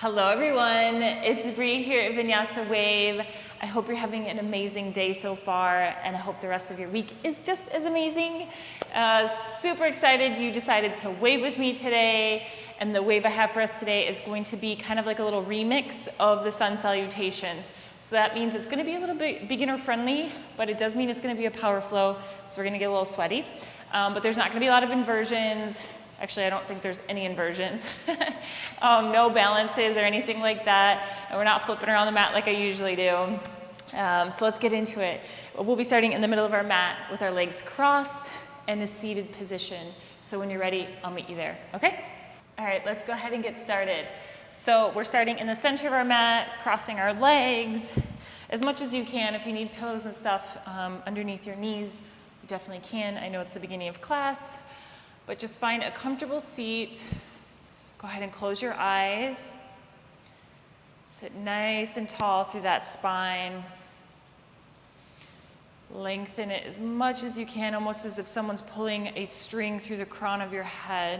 Hello everyone, it's Bree here at Vinyasa Wave. I hope you're having an amazing day so far, and I hope the rest of your week is just as amazing. Super excited you decided to wave with me today, and the wave I have for us today is going to be kind of like a little remix of the sun salutations. So that means it's going to be a little bit beginner friendly, but it does mean it's going to be a power flow, so we're going to get a little sweaty. But there's not going to be a lot of inversions. Actually, I don't think there's any inversions. No balances or anything like that. And we're not flipping around the mat like I usually do. So let's get into it. We'll be starting in the middle of our mat with our legs crossed and a seated position. So when you're ready, I'll meet you there, okay? All right, let's go ahead and get started. So we're starting in the center of our mat, crossing our legs as much as you can. If you need pillows and stuff underneath your knees, you definitely can. I know it's the beginning of class. But just find a comfortable seat. Go ahead and close your eyes. Sit nice and tall through that spine. Lengthen it as much as you can, almost as if someone's pulling a string through the crown of your head.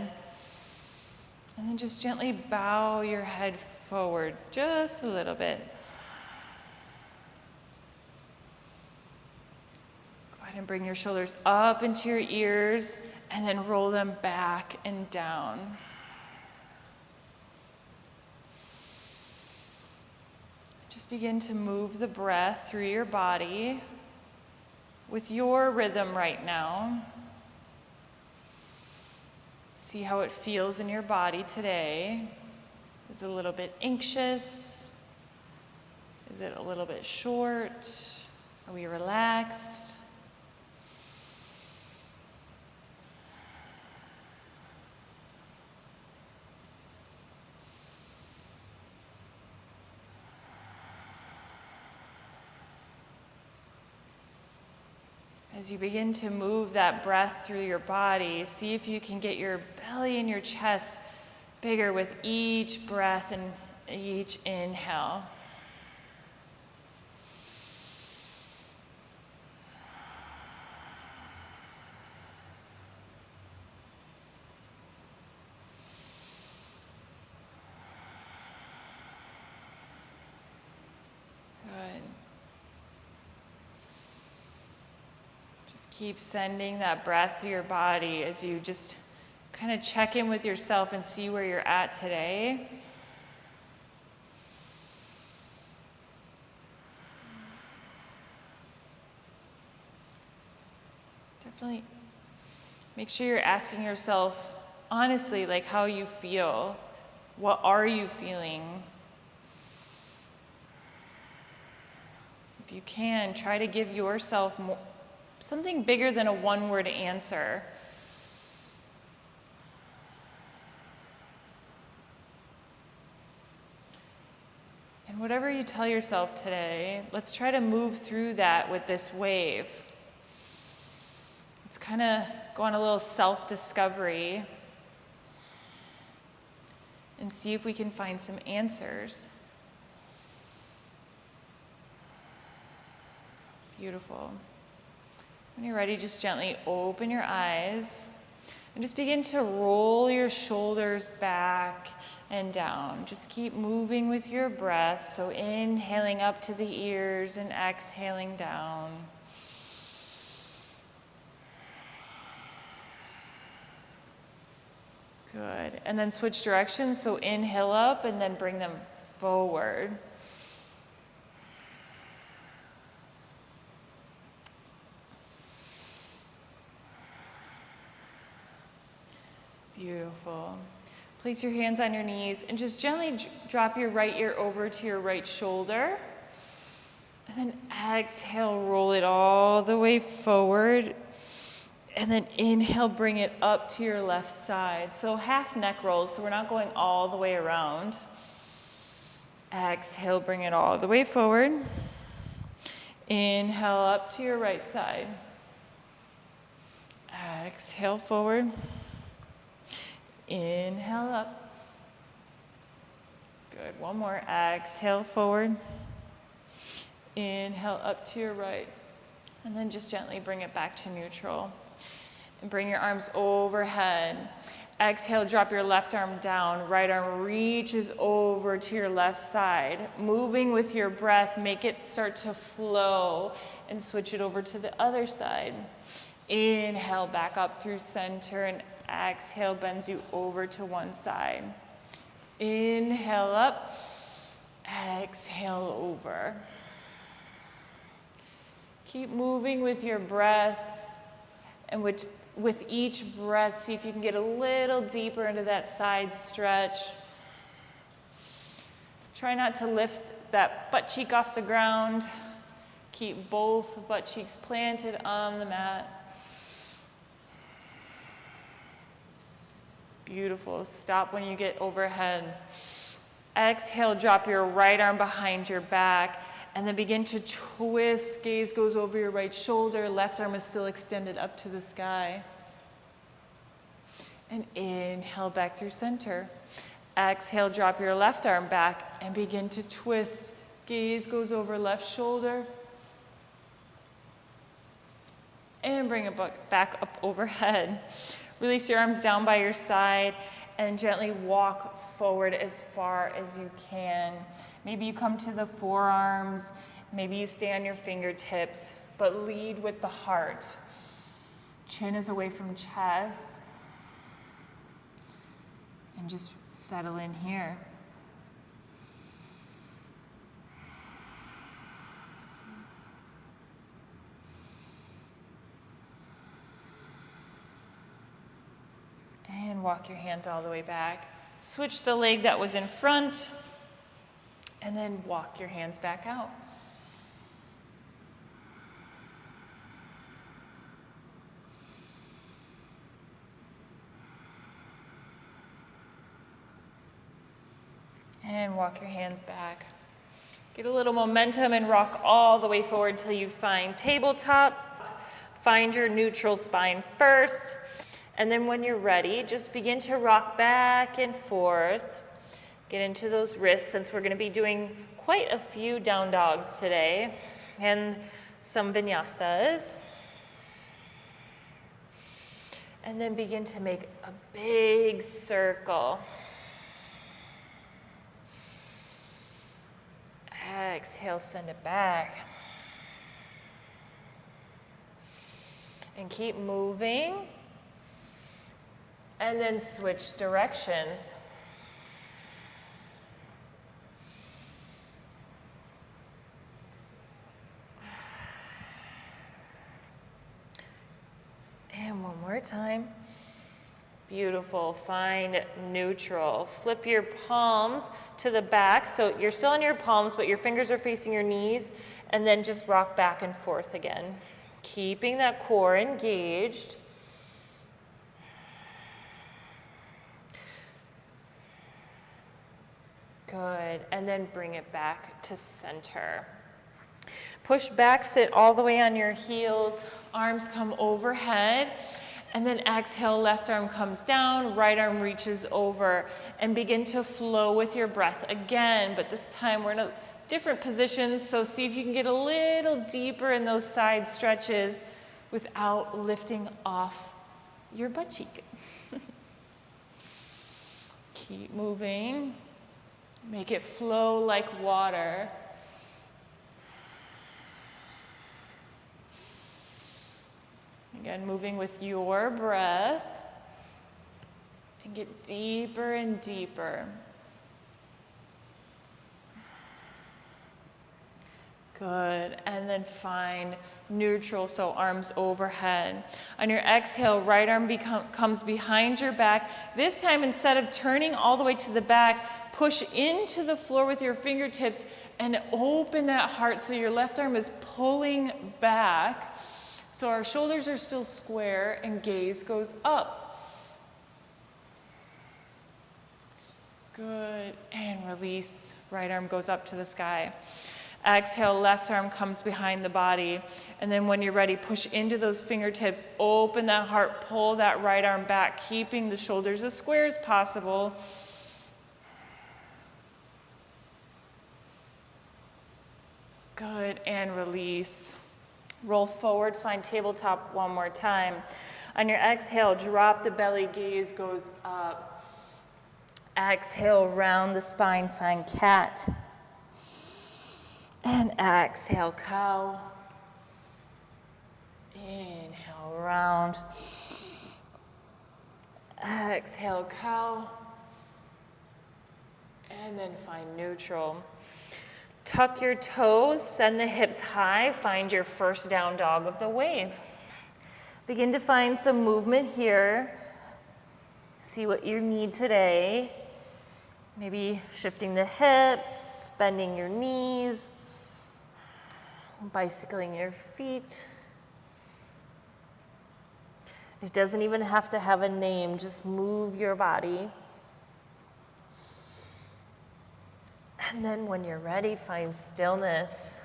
And then just gently bow your head forward just a little bit. Go ahead and bring your shoulders up into your ears, and then roll them back and down. Just begin to move the breath through your body with your rhythm right now. See how it feels in your body today. Is it a little bit anxious? Is it a little bit short? Are we relaxed? As you begin to move that breath through your body, see if you can get your belly and your chest bigger with each breath and each inhale. Good. Keep sending that breath through your body as you just kind of check in with yourself and see where you're at today. Definitely make sure you're asking yourself honestly, like how you feel. What are you feeling? If you can, try to give yourself something bigger than a one-word answer. And whatever you tell yourself today, let's try to move through that with this wave. Let's kind of go on a little self-discovery and see if we can find some answers. Beautiful. When you're ready, just gently open your eyes and just begin to roll your shoulders back and down. Just keep moving with your breath. So inhaling up to the ears and exhaling down. Good. And then switch directions. So inhale up and then bring them forward. Beautiful. Place your hands on your knees and just gently drop your right ear over to your right shoulder. And then exhale, roll it all the way forward. And then inhale, bring it up to your left side. So half neck rolls, so we're not going all the way around. Exhale, bring it all the way forward. Inhale up to your right side. Exhale forward. Inhale up. Good. One more. Exhale forward. Inhale up to your right. And then just gently bring it back to neutral. And bring your arms overhead. Exhale, drop your left arm down. Right arm reaches over to your left side. Moving with your breath, make it start to flow and switch it over to the other side. Inhale, back up through center, and exhale, bends you over to one side. Inhale up, exhale over. Keep moving with your breath, and with each breath, see if you can get a little deeper into that side stretch. Try not to lift that butt cheek off the ground. Keep both butt cheeks planted on the mat. Beautiful. Stop when you get overhead. Exhale, drop your right arm behind your back, and then begin to twist. Gaze goes over your right shoulder. Left arm is still extended up to the sky. And inhale back through center. Exhale, drop your left arm back and begin to twist. Gaze goes over left shoulder. And bring it back up overhead. Release your arms down by your side and gently walk forward as far as you can. Maybe you come to the forearms, maybe you stay on your fingertips, but lead with the heart. Chin is away from chest. And just settle in here. And walk your hands all the way back. Switch the leg that was in front, and then walk your hands back out. And walk your hands back. Get a little momentum and rock all the way forward till you find tabletop. Find your neutral spine first. And then when you're ready, just begin to rock back and forth. Get into those wrists, since we're going to be doing quite a few down dogs today and some vinyasas. And then begin to make a big circle. Exhale, send it back. And keep moving. And then switch directions. And one more time. Beautiful. Find neutral. Flip your palms to the back. So you're still on your palms, but your fingers are facing your knees. And then just rock back and forth again. Keeping that core engaged. Good. And then bring it back to center. Push back, sit all the way on your heels. Arms come overhead. And then exhale, left arm comes down, right arm reaches over, and begin to flow with your breath again. But this time we're in a different position, so see if you can get a little deeper in those side stretches without lifting off your butt cheek. Keep moving. Make it flow like water. Again, moving with your breath. And get deeper and deeper. Good. And then find neutral, so arms overhead. On your exhale, right arm comes behind your back. This time, instead of turning all the way to the back, push into the floor with your fingertips and open that heart so your left arm is pulling back. So our shoulders are still square and gaze goes up. Good. And release. Right arm goes up to the sky. Exhale, left arm comes behind the body. And then when you're ready, push into those fingertips, open that heart, pull that right arm back, keeping the shoulders as square as possible. Good, and release. Roll forward, find tabletop one more time. On your exhale, drop the belly, gaze goes up. Exhale, round the spine, find cat. And exhale, cow. Inhale, round. Exhale, cow. And then find neutral. Tuck your toes, send the hips high, find your first down dog of the wave. Begin to find some movement here. See what you need today. Maybe shifting the hips, bending your knees, bicycling your feet. It doesn't even have to have a name, just move your body. And then when you're ready, find stillness.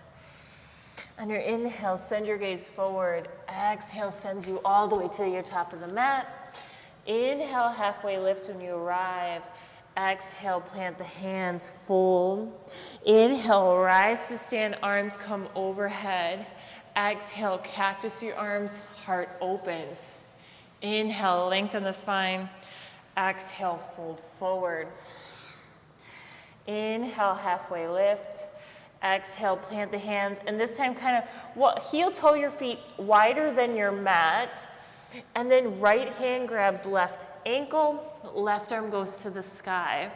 On your inhale, send your gaze forward. Exhale sends you all the way to your top of the mat. Inhale, halfway lift when you arrive. Exhale, plant the hands, fold. Inhale, rise to stand, arms come overhead. Exhale, cactus your arms, heart opens. Inhale, lengthen the spine. Exhale, fold forward. Inhale, halfway lift. Exhale, plant the hands. And this time kind of heel toe your feet wider than your mat. And then right hand grabs left ankle, left arm goes to the sky.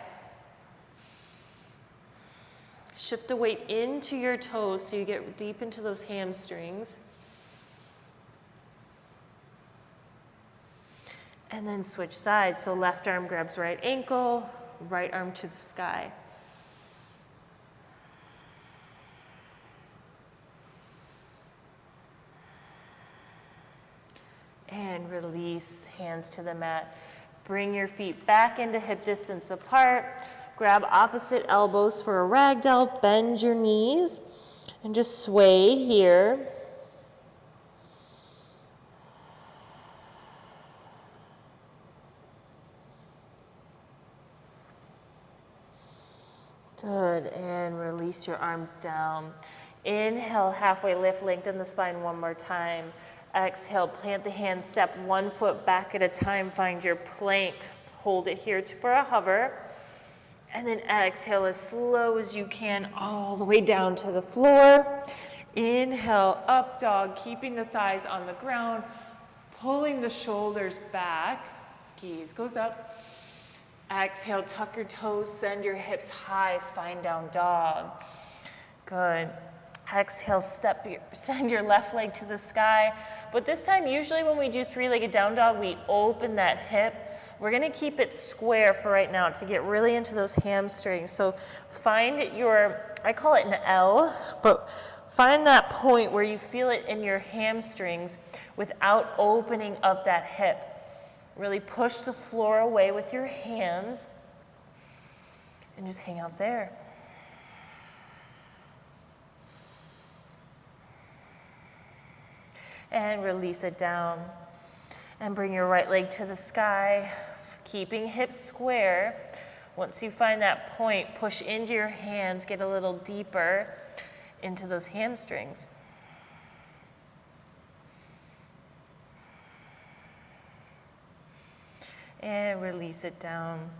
Shift the weight into your toes so you get deep into those hamstrings. And then switch sides. So left arm grabs right ankle, right arm to the sky. And release, hands to the mat. Bring your feet back into hip distance apart. Grab opposite elbows for a ragdoll. Bend your knees and just sway here. Good, and release your arms down. Inhale, halfway lift, lengthen the spine one more time. Exhale, plant the hands, step 1 foot back at a time, find your plank. Hold it here for a hover. And then exhale as slow as you can, all the way down to the floor. Inhale, up dog, keeping the thighs on the ground, pulling the shoulders back. Gaze goes up. Exhale, tuck your toes, send your hips high, find down dog. Good. Exhale, send your left leg to the sky. But this time, usually when we do three-legged down dog, we open that hip. We're gonna keep it square for right now to get really into those hamstrings. So find your, I call it an L, but find that point where you feel it in your hamstrings without opening up that hip. Really push the floor away with your hands and just hang out there. And release it down. And bring your right leg to the sky, keeping hips square. Once you find that point, push into your hands, get a little deeper into those hamstrings. And release it down.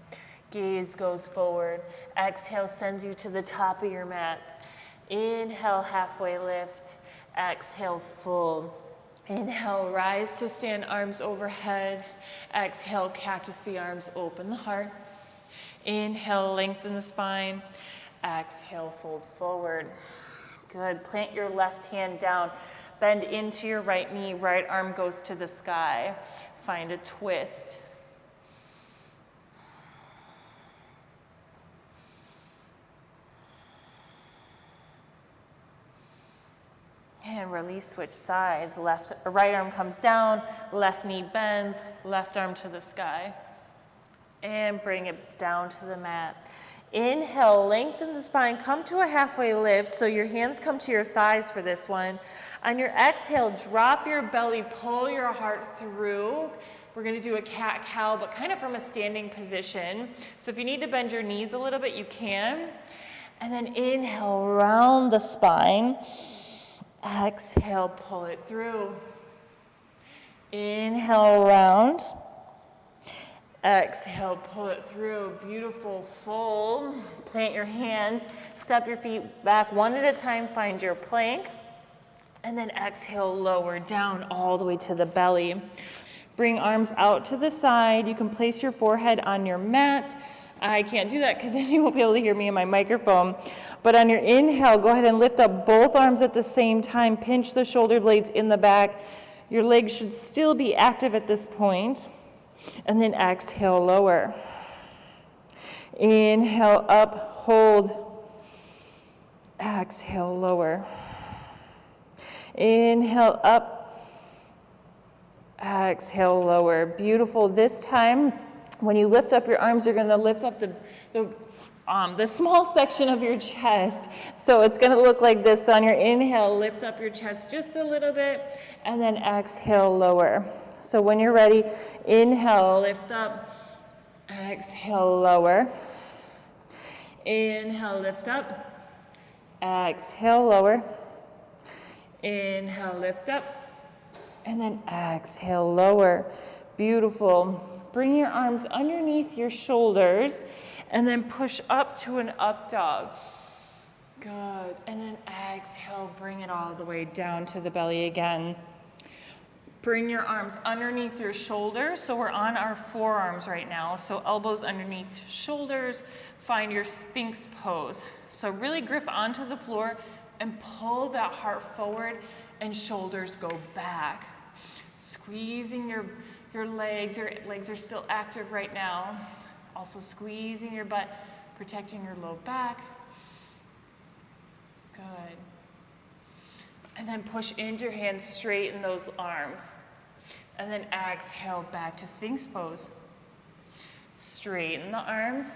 Gaze goes forward. Exhale sends you to the top of your mat. Inhale, halfway lift. Exhale, fold. Inhale, rise to stand, arms overhead. Exhale, cactus the arms, open the heart. Inhale, lengthen the spine. Exhale, fold forward. Good. Plant your left hand down. Bend into your right knee. Right arm goes to the sky. Find a twist. And release, switch sides. Right arm comes down, left knee bends, left arm to the sky. And bring it down to the mat. Inhale, lengthen the spine, come to a halfway lift, so your hands come to your thighs for this one. On your exhale, drop your belly, pull your heart through. We're gonna do a cat-cow, but kind of from a standing position. So if you need to bend your knees a little bit, you can. And then inhale, round the spine. Exhale, pull it through. Inhale, round. Exhale, pull it through. Beautiful, fold. Plant your hands. Step your feet back one at a time. Find your plank. And then exhale, lower down all the way to the belly. Bring arms out to the side. You can place your forehead on your mat. I can't do that because then you won't be able to hear me in my microphone. But on your inhale, go ahead and lift up both arms at the same time. Pinch the shoulder blades in the back. Your legs should still be active at this point. And then exhale, lower. Inhale, up, hold. Exhale, lower. Inhale, up. Exhale, lower. Beautiful. This time, when you lift up your arms, you're going to lift up the small section of your chest. So it's going to look like this. So on your inhale, lift up your chest just a little bit, and then exhale, lower. So when you're ready, inhale, lift up, exhale, lower. Inhale, lift up, exhale, lower. Inhale, lift up, and then exhale, lower. Beautiful. Bring your arms underneath your shoulders, and then push up to an up dog. Good. And then exhale, bring it all the way down to the belly again. Bring your arms underneath your shoulders. So we're on our forearms right now. So elbows underneath shoulders. Find your Sphinx pose. So really grip onto the floor and pull that heart forward and shoulders go back. Squeezing your legs. Your legs are still active right now. Also squeezing your butt, protecting your low back. Good. And then push into your hands, straighten those arms. And then exhale back to Sphinx pose. Straighten the arms,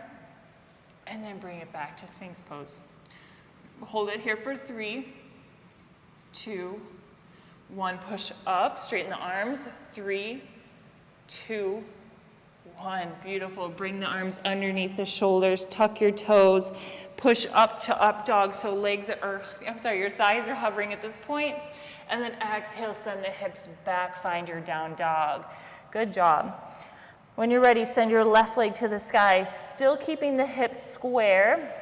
and then bring it back to Sphinx pose. Hold it here for 3, 2, 1. Push up, straighten the arms. 3, 2, 1. Beautiful. Bring the arms underneath the shoulders. Tuck your toes. Push up to up dog. So your thighs are hovering at this point. And then exhale, send the hips back. Find your down dog. Good job. When you're ready, send your left leg to the sky. Still keeping the hips square.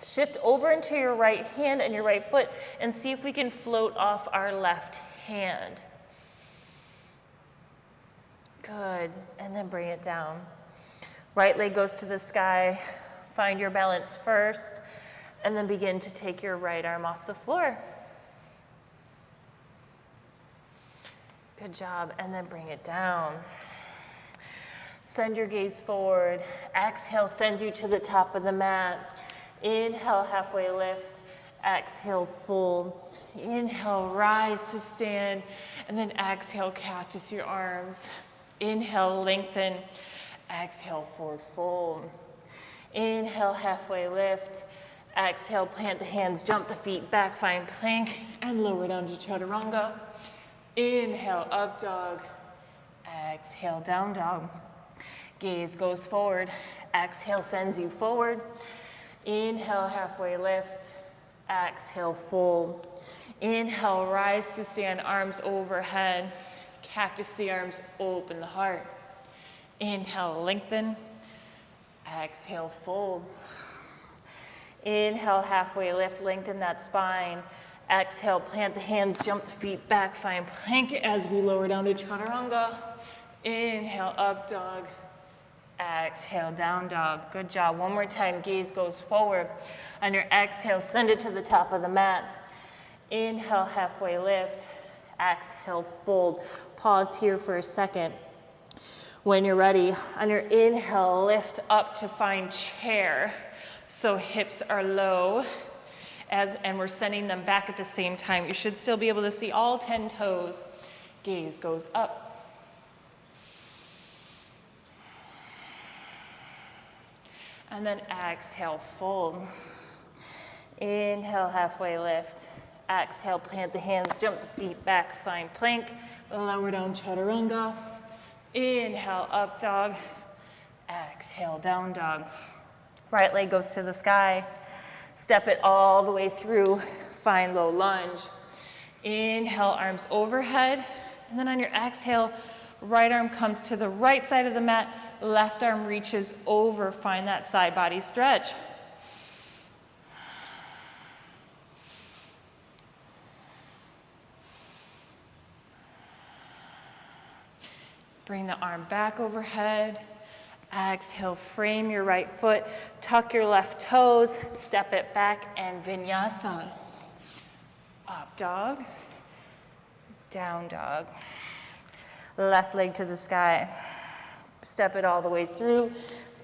Shift over into your right hand and your right foot and see if we can float off our left hand. Good, and then bring it down. Right leg goes to the sky. Find your balance first, and then begin to take your right arm off the floor. Good job, and then bring it down. Send your gaze forward. Exhale, send you to the top of the mat. Inhale, halfway lift. Exhale, fold. Inhale, rise to stand, and then exhale, cactus your arms. Inhale, lengthen. Exhale, forward fold. Inhale, halfway lift. Exhale, plant the hands, jump the feet back, find plank, and lower down to chaturanga. Inhale, up dog. Exhale, down dog. Gaze goes forward. Exhale, sends you forward. Inhale, halfway lift. Exhale, fold. Inhale, rise to stand, arms overhead. Cactus the arms, open the heart. Inhale, lengthen. Exhale, fold. Inhale, halfway lift, lengthen that spine. Exhale, plant the hands, jump the feet back, find plank as we lower down to chaturanga. Inhale, up dog. Exhale, down dog. Good job. One more time, gaze goes forward. On your exhale, send it to the top of the mat. Inhale, halfway lift. Exhale, fold. Pause here for a second. When you're ready, on your inhale, lift up to find chair. So hips are low, and we're sending them back at the same time. You should still be able to see all 10 toes. Gaze goes up. And then exhale, fold. Inhale, halfway lift. Exhale, plant the hands, jump the feet back, find plank. Lower down, chaturanga. Inhale, up dog. Exhale, down dog. Right leg goes to the sky. Step it all the way through. Find low lunge. Inhale, arms overhead. And then on your exhale, right arm comes to the right side of the mat, left arm reaches over, find that side body stretch. Bring the arm back overhead. Exhale, frame your right foot, tuck your left toes, step it back, and vinyasa. Up dog, down dog. Left leg to the sky. Step it all the way through.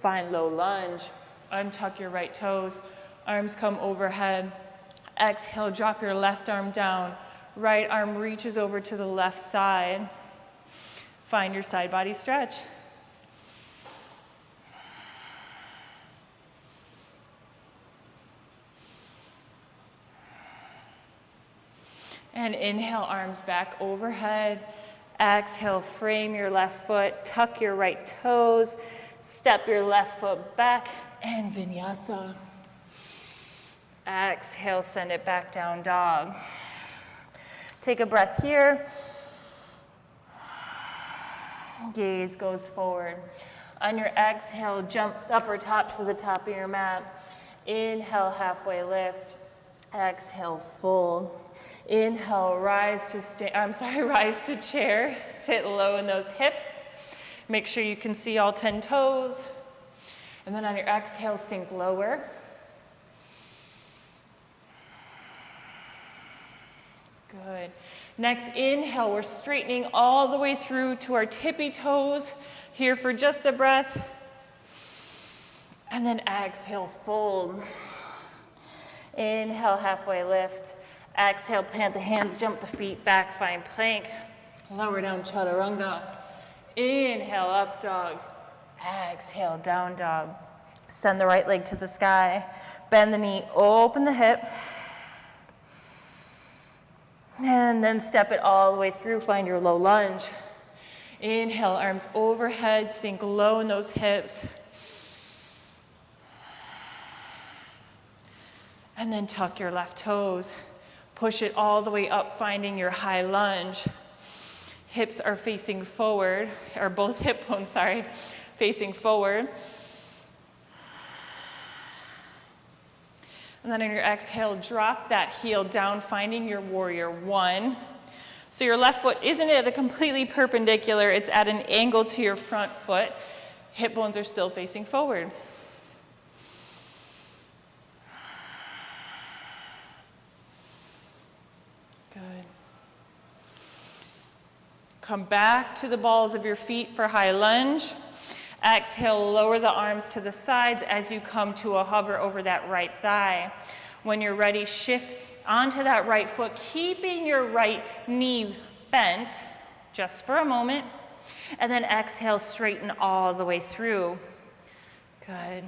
Find low lunge. Untuck your right toes. Arms come overhead. Exhale, drop your left arm down. Right arm reaches over to the left side. Find your side body stretch. And inhale, arms back overhead. Exhale, frame your left foot, tuck your right toes, step your left foot back, and vinyasa. Exhale, send it back down dog. Take a breath here. Gaze goes forward. On your exhale, jump upper top to the top of your mat. Inhale, halfway lift. Exhale, fold. Inhale, rise to chair. Sit low in those hips. Make sure you can see all 10 toes. And then on your exhale, sink lower. Good. Next, inhale, we're straightening all the way through to our tippy toes. Here for just a breath. And then exhale, fold. Inhale, halfway lift. Exhale, plant the hands, jump the feet back, find plank. Lower down, chaturanga. Inhale, up dog. Exhale, down dog. Send the right leg to the sky. Bend the knee, open the hip. And then step it all the way through, find your low lunge. Inhale, arms overhead, sink low in those hips. And then tuck your left toes. Push it all the way up, finding your high lunge. Hips are facing forward, or both hip bones, facing forward. And then on your exhale, drop that heel down, finding your warrior one. So your left foot isn't at a completely perpendicular, it's at an angle to your front foot. Hip bones are still facing forward. Good. Come back to the balls of your feet for high lunge. Exhale, lower the arms to the sides as you come to a hover over that right thigh. When you're ready, shift onto that right foot, keeping your right knee bent just for a moment. And then exhale, straighten all the way through. Good.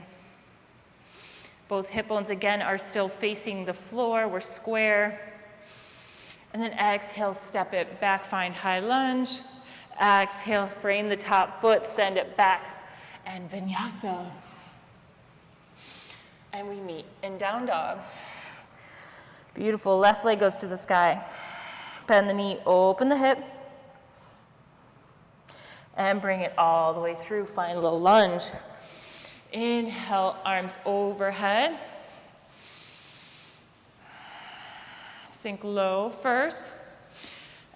Both hip bones again are still facing the floor. We're square. And then exhale, step it back, find high lunge. Exhale, frame the top foot, send it back, and vinyasa. And we meet in down dog. Beautiful, left leg goes to the sky. Bend the knee, open the hip. And bring it all the way through, find low lunge. Inhale, arms overhead. Sink low first,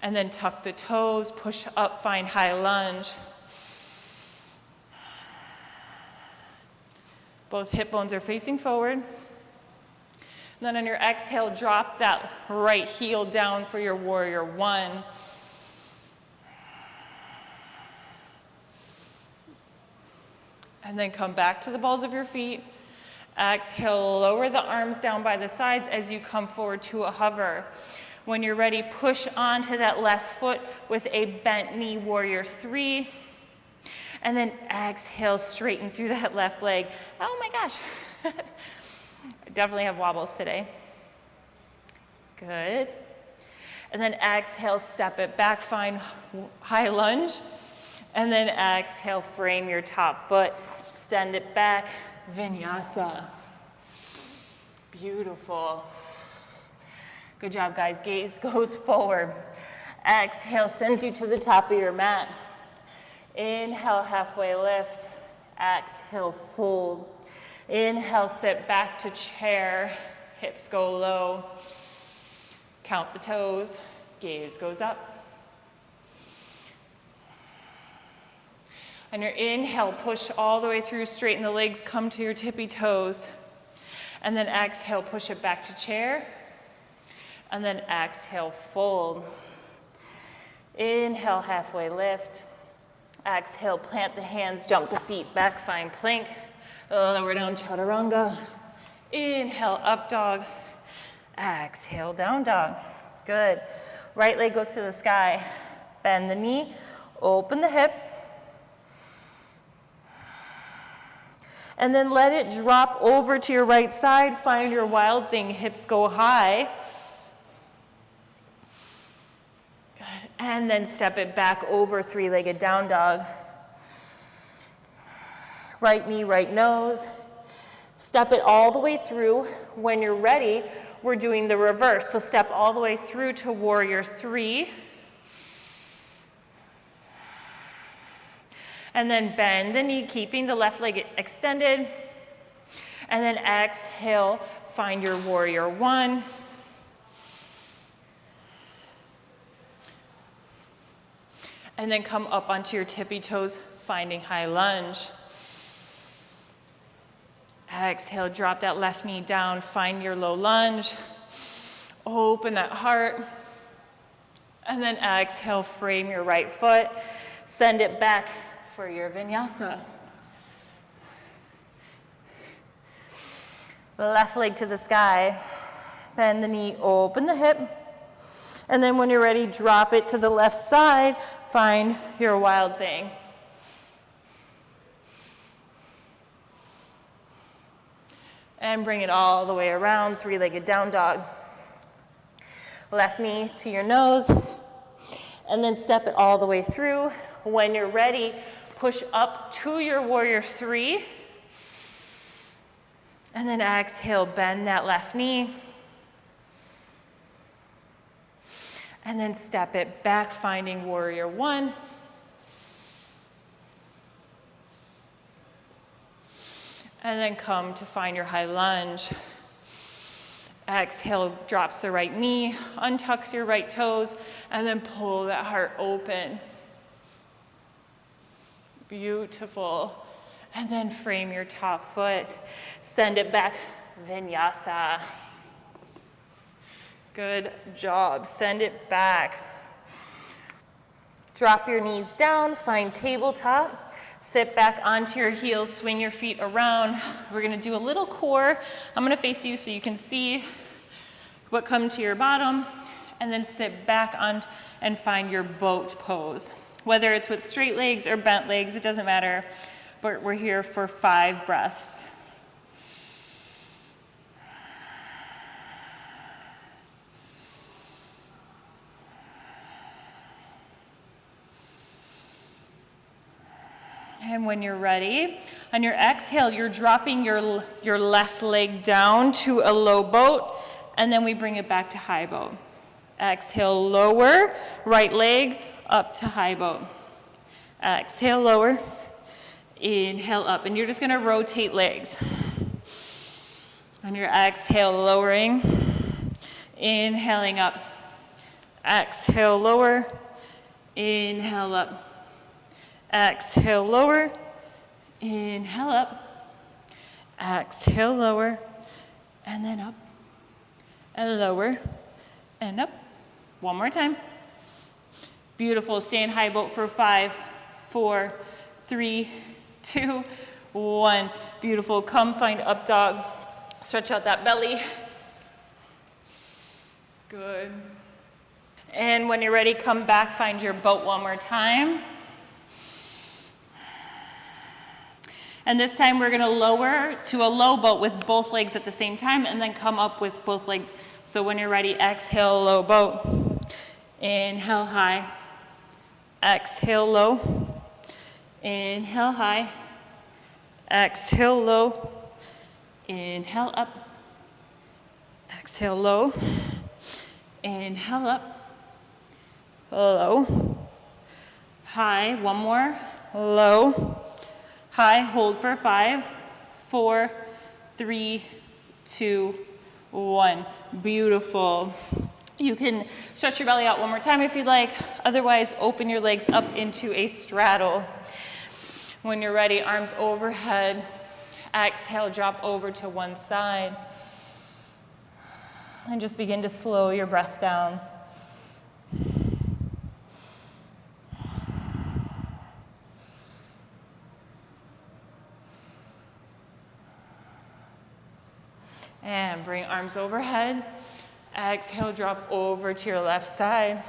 and then tuck the toes, push up, find high lunge. Both hip bones are facing forward. And then on your exhale, drop that right heel down for your warrior one. And then come back to the balls of your feet. Exhale, lower the arms down by the sides as you come forward to a hover. When you're ready, push onto that left foot with a bent knee, warrior three. And then exhale, straighten through that left leg. Oh my gosh. I definitely have wobbles today. Good. And then exhale, step it back, find high lunge. And then exhale, frame your top foot, extend it back. Vinyasa. Beautiful. Good job, guys. Gaze goes forward. Exhale, send you to the top of your mat. Inhale, halfway lift. Exhale, fold. Inhale, sit back to chair. Hips go low. Count the toes. Gaze goes up. On your inhale, push all the way through, straighten the legs, come to your tippy toes. And then exhale, push it back to chair. And then exhale, fold. Inhale, halfway lift. Exhale, plant the hands, jump the feet back, find plank. Lower down, chaturanga. Inhale, up dog. Exhale, down dog. Good. Right leg goes to the sky. Bend the knee, open the hip. And then let it drop over to your right side. Find your wild thing, hips go high. Good. And then step it back over, three-legged down dog. Right knee, right nose. Step it all the way through. When you're ready, we're doing the reverse. So step all the way through to warrior three. And then bend the knee, keeping the left leg extended. And then exhale, find your warrior one. And then come up onto your tippy toes, finding high lunge. Exhale, drop that left knee down, find your low lunge. Open that heart. And then exhale, frame your right foot. Send it back for your vinyasa. Left leg to the sky. Bend the knee, open the hip. And then when you're ready, drop it to the left side. Find your wild thing. And bring it all the way around, three-legged down dog. Left knee to your nose. And then step it all the way through. When you're ready, push up to your warrior three. And then exhale, bend that left knee. And then step it back, finding warrior one. And then come to find your high lunge. Exhale, drops the right knee, untucks your right toes, and then pull that heart open. Beautiful. And then frame your top foot. Send it back, vinyasa. Good job. Send it back. Drop your knees down, find tabletop. Sit back onto your heels, swing your feet around. We're gonna do a little core. I'm gonna face you so you can see what comes to your bottom, and then sit back on and find your boat pose. Whether it's with straight legs or bent legs, it doesn't matter, but we're here for 5 breaths. And when you're ready, on your exhale, you're dropping your left leg down to a low boat, and then we bring it back to high boat. Exhale, lower, right leg up to high boat. Exhale, lower, inhale up, and you're just gonna rotate legs. On your exhale, lowering, inhaling up. Exhale, lower, inhale up. Exhale, lower, inhale up, exhale, lower, and then up, and lower, and up. One more time. Beautiful, stay in high boat for 5, 4, 3, 2, 1. Beautiful, come find up dog. Stretch out that belly. Good. And when you're ready, come back, find your boat one more time. And this time we're gonna lower to a low boat with both legs at the same time, and then come up with both legs. So when you're ready, exhale, low boat. Inhale, high. Exhale, low. Inhale, high. Exhale, low. Inhale, up. Exhale, low. Inhale, up. low, high, one more, low, high, hold for 5, 4, 3, 2, 1. Beautiful. You can stretch your belly out one more time if you'd like. Otherwise, open your legs up into a straddle. When you're ready, arms overhead. Exhale, drop over to one side. And just begin to slow your breath down. And bring arms overhead. Exhale, drop over to your left side.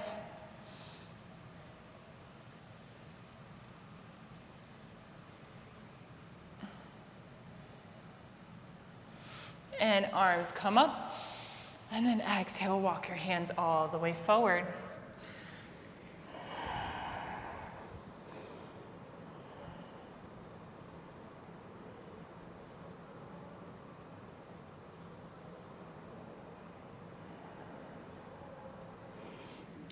And arms come up. And then exhale, walk your hands all the way forward.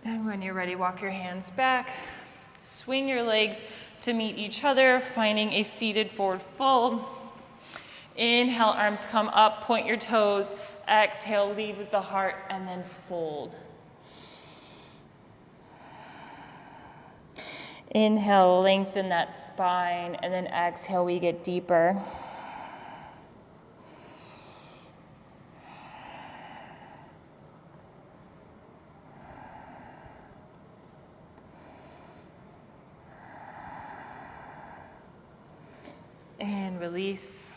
And when you're ready, walk your hands back. Swing your legs to meet each other, finding a seated forward fold. Inhale, arms come up, point your toes. Exhale, lead with the heart, and then fold. Inhale, lengthen that spine, and then exhale, we get deeper. And release.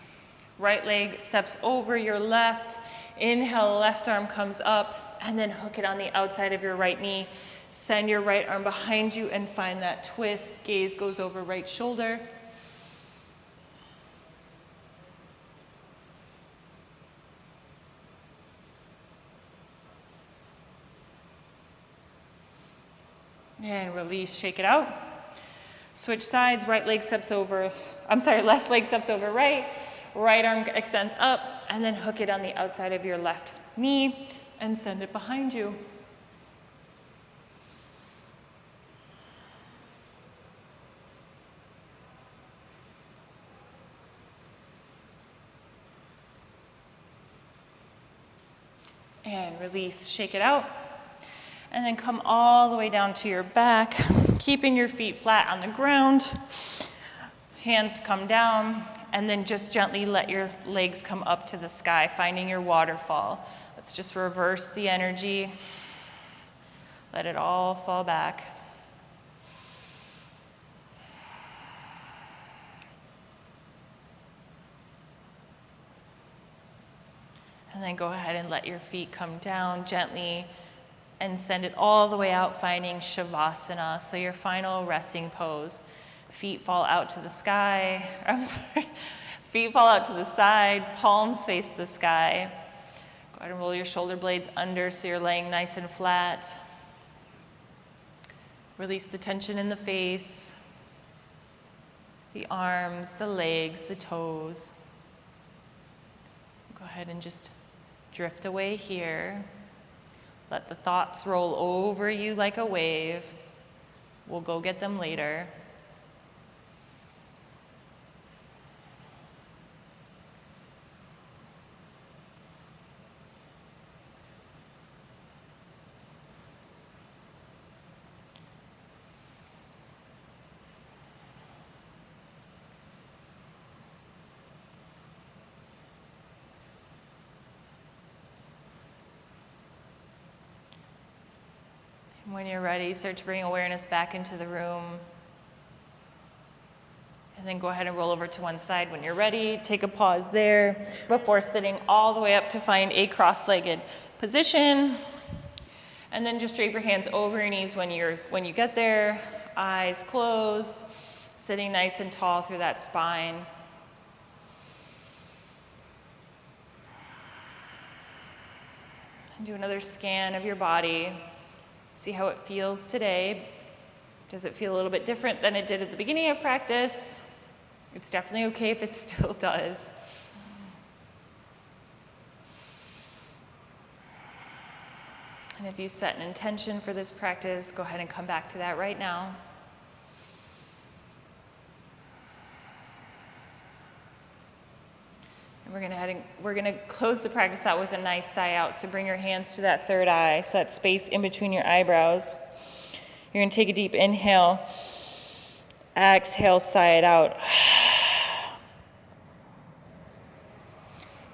Right leg steps over your left. Inhale, left arm comes up, and then hook it on the outside of your right knee. Send your right arm behind you and find that twist. Gaze goes over right shoulder. And release, shake it out. Switch sides, left leg steps over right. Right arm extends up, and then hook it on the outside of your left knee and send it behind you. And release, shake it out. And then come all the way down to your back, keeping your feet flat on the ground. Hands come down. And then just gently let your legs come up to the sky, finding your waterfall. Let's just reverse the energy. Let it all fall back. And then go ahead and let your feet come down gently and send it all the way out, finding Shavasana, so your final resting pose. Feet fall out to the sky. Feet fall out to the side, palms face the sky. Go ahead and roll your shoulder blades under so you're laying nice and flat. Release the tension in the face, the arms, the legs, the toes. Go ahead and just drift away here. Let the thoughts roll over you like a wave. We'll go get them later. When you're ready, start to bring awareness back into the room. And then go ahead and roll over to one side when you're ready. Take a pause there before sitting all the way up to find a cross-legged position. And then just drape your hands over your knees when you get there. Eyes closed, sitting nice and tall through that spine. And do another scan of your body. See how it feels today. Does it feel a little bit different than it did at the beginning of practice? It's definitely okay if it still does. And if you set an intention for this practice, go ahead and come back to that right now. And we're gonna close the practice out with a nice sigh out. So bring your hands to that third eye, so that space in between your eyebrows. You're gonna take a deep inhale. Exhale, sigh it out.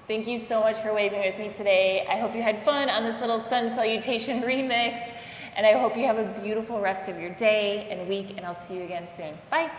Thank you so much for waving with me today. I hope you had fun on this little sun salutation remix, and I hope you have a beautiful rest of your day and week, and I'll see you again soon. Bye.